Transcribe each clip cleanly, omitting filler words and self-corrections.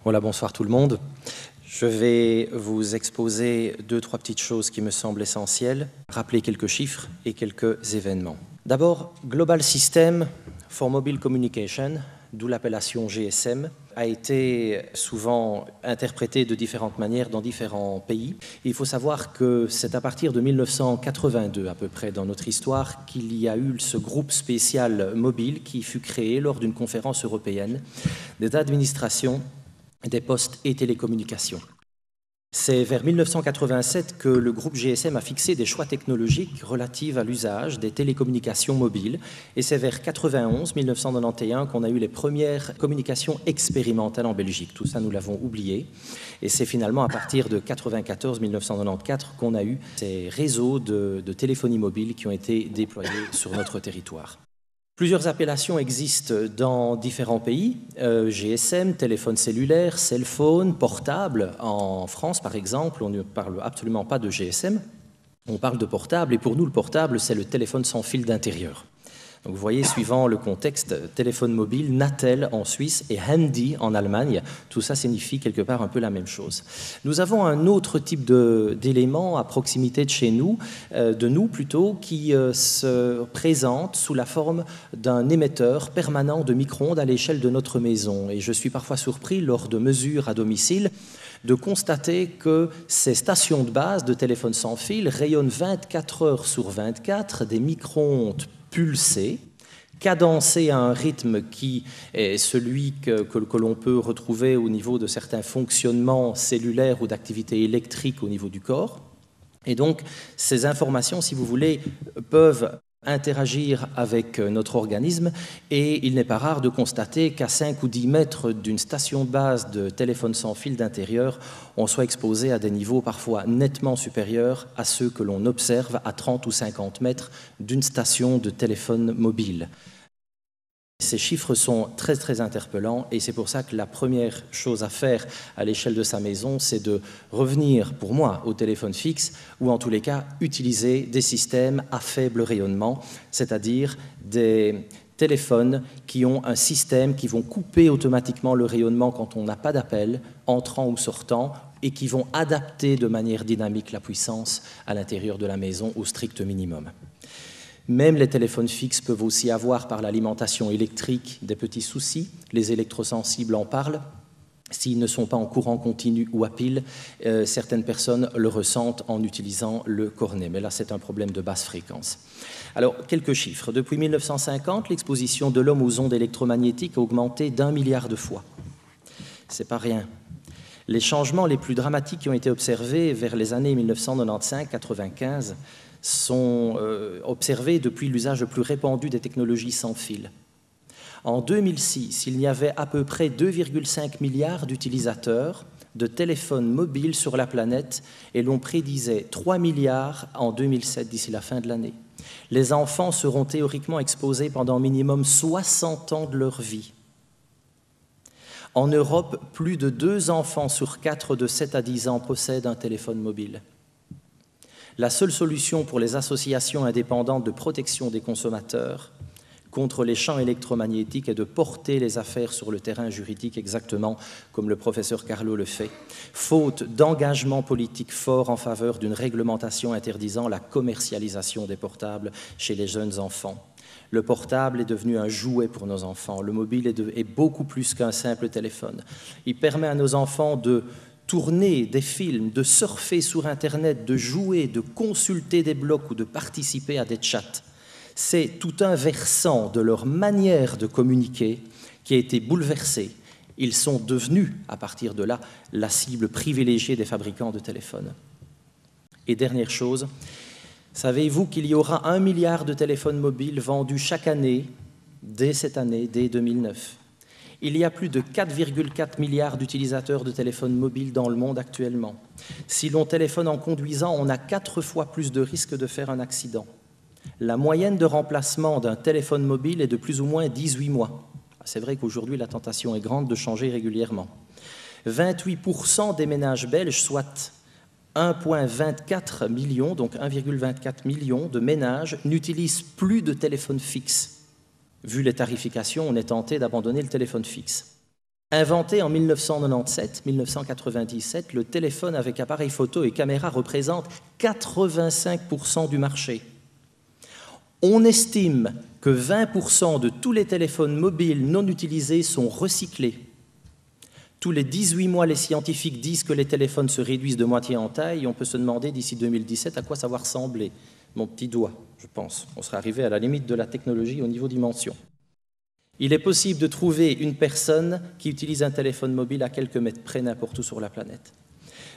Voilà, bonsoir tout le monde. Je vais vous exposer deux, trois petites choses qui me semblent essentielles, rappeler quelques chiffres et quelques événements. D'abord, Global System for Mobile Communication, d'où l'appellation GSM, a été souvent interprété de différentes manières dans différents pays. Il faut savoir que c'est à partir de 1982 à peu près dans notre histoire qu'il y a eu ce groupe spécial mobile qui fut créé lors d'une conférence européenne des administrations des postes et télécommunications. C'est vers 1987 que le groupe GSM a fixé des choix technologiques relatifs à l'usage des télécommunications mobiles, et c'est vers 1991 qu'on a eu les premières communications expérimentales en Belgique. Tout ça, nous l'avons oublié, et c'est finalement à partir de 1994 qu'on a eu ces réseaux de téléphonie mobile qui ont été déployés sur notre territoire. Plusieurs appellations existent dans différents pays, GSM, téléphone cellulaire, cell phone, portable. En France, par exemple, on ne parle absolument pas de GSM, on parle de portable, et pour nous, le portable, c'est le téléphone sans fil d'intérieur. Donc vous voyez, suivant le contexte, téléphone mobile, Natel en Suisse et Handy en Allemagne, tout ça signifie quelque part un peu la même chose. Nous avons un autre type d'élément à proximité de chez nous, qui se présente sous la forme d'un émetteur permanent de micro-ondes à l'échelle de notre maison. Et je suis parfois surpris, lors de mesures à domicile, de constater que ces stations de base de téléphone sans fil rayonnent 24 heures sur 24 des micro-ondes pulsés, cadencés à un rythme qui est celui que l'on peut retrouver au niveau de certains fonctionnements cellulaires ou d'activité électrique au niveau du corps. Et donc, ces informations, si vous voulez, peuvent interagir avec notre organisme, et il n'est pas rare de constater qu'à 5 ou 10 mètres d'une station de base de téléphone sans fil d'intérieur, on soit exposé à des niveaux parfois nettement supérieurs à ceux que l'on observe à 30 ou 50 mètres d'une station de téléphone mobile. Ces chiffres sont très, très interpellants, et c'est pour ça que la première chose à faire à l'échelle de sa maison, c'est de revenir, pour moi, au téléphone fixe, ou en tous les cas, utiliser des systèmes à faible rayonnement, c'est-à-dire des téléphones qui ont un système qui vont couper automatiquement le rayonnement quand on n'a pas d'appel, entrant ou sortant, et qui vont adapter de manière dynamique la puissance à l'intérieur de la maison au strict minimum. Même les téléphones fixes peuvent aussi avoir, par l'alimentation électrique, des petits soucis. Les électrosensibles en parlent. S'ils ne sont pas en courant continu ou à pile, certaines personnes le ressentent en utilisant le cornet. Mais là, c'est un problème de basse fréquence. Alors, quelques chiffres. Depuis 1950, l'exposition de l'homme aux ondes électromagnétiques a augmenté d'1 milliard de fois. C'est pas rien. Les changements les plus dramatiques qui ont été observés vers les années 1995-95 sont observés depuis l'usage le plus répandu des technologies sans fil. En 2006, il y avait à peu près 2,5 milliards d'utilisateurs de téléphones mobiles sur la planète, et l'on prédisait 3 milliards en 2007 d'ici la fin de l'année. Les enfants seront théoriquement exposés pendant minimum 60 ans de leur vie. En Europe, plus de 2 enfants sur 4 de 7 à 10 ans possèdent un téléphone mobile. La seule solution pour les associations indépendantes de protection des consommateurs contre les champs électromagnétiques est de porter les affaires sur le terrain juridique, exactement comme le professeur Carlo le fait, faute d'engagement politique fort en faveur d'une réglementation interdisant la commercialisation des portables chez les jeunes enfants. Le portable est devenu un jouet pour nos enfants. Le mobile est beaucoup plus qu'un simple téléphone. Il permet à nos enfants de tourner des films, de surfer sur Internet, de jouer, de consulter des blogs ou de participer à des chats. C'est tout un versant de leur manière de communiquer qui a été bouleversé. Ils sont devenus, à partir de là, la cible privilégiée des fabricants de téléphones. Et dernière chose, savez-vous qu'il y aura 1 milliard de téléphones mobiles vendus chaque année, dès cette année, dès 2009 ? Il y a plus de 4,4 milliards d'utilisateurs de téléphones mobiles dans le monde actuellement. Si l'on téléphone en conduisant, on a 4 fois plus de risques de faire un accident. La moyenne de remplacement d'un téléphone mobile est de plus ou moins 18 mois. C'est vrai qu'aujourd'hui, la tentation est grande de changer régulièrement. 28% des ménages belges, soit 1,24 million, donc 1,24 million de ménages, n'utilisent plus de téléphone fixe. Vu les tarifications, on est tenté d'abandonner le téléphone fixe. Inventé en 1997, le téléphone avec appareil photo et caméra représente 85% du marché. On estime que 20% de tous les téléphones mobiles non utilisés sont recyclés. Tous les 18 mois, les scientifiques disent que les téléphones se réduisent de moitié en taille. On peut se demander d'ici 2017 à quoi ça va ressembler. Mon petit doigt, je pense. On sera arrivé à la limite de la technologie au niveau dimension. Il est possible de trouver une personne qui utilise un téléphone mobile à quelques mètres près n'importe où sur la planète.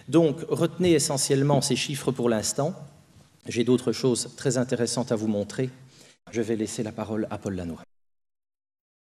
Donc, retenez essentiellement ces chiffres pour l'instant. J'ai d'autres choses très intéressantes à vous montrer. Je vais laisser la parole à Paul Lannoy.